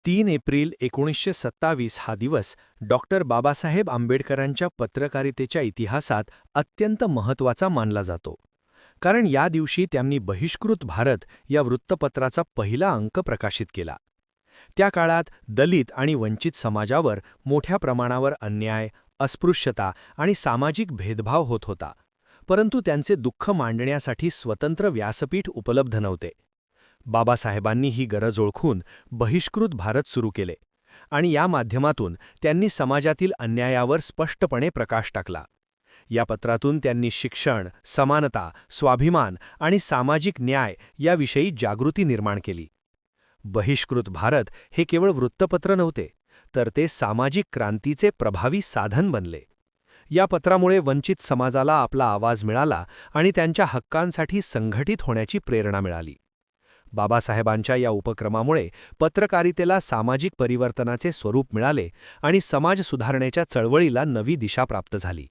3 April 1927 हा दिवस doctor Babasaheb आंबेडकरांच्या पत्रकारितेच्या इतिहासात अत्यंत महत्त्वाचा मानला जातो. कारण या दिवशी त्यांनी बहिष्कृत भारत या वृत्तपत्राचा पहिला अंक प्रकाशित केला. त्या काळात दलित आणि वंचित समाजावर मोठ्या प्रमाणावर अन्याय, अस्पृश्यता आणि सामाजिक भेदभाव होत होता. परंतु त्यांचे दुःख मांडण्यासाठी स्वतंत्र व्यासपीठ उपलब्ध नव्हते. बाबासाहेबांनी ही गरज ओळखून बहिष्कृत भारत सुरू केले आणि या माध्यमातून त्यांनी समाजातील अन्यायावर स्पष्टपणे प्रकाश टाकला. या पत्रातून त्यांनी शिक्षण, समानता, स्वाभिमान आणि सामाजिक न्याय याविषयी जागृती निर्माण केली. बहिष्कृत भारत हे केवळ वृत्तपत्र नव्हते, तर ते सामाजिक क्रांतीचे प्रभावी साधन बनले. या पत्रामुळे वंचित समाजाला आपला आवाज मिळाला आणि त्यांच्या हक्कांसाठी संघटित होण्याची प्रेरणा मिळाली. बाबासाहेबांच्या या उपक्रमामुळे पत्रकारितेला सामाजिक परिवर्तनाचे स्वरूप मिळाले आणि समाज सुधारणेच्या चळवळीला नवी दिशा प्राप्त झाली.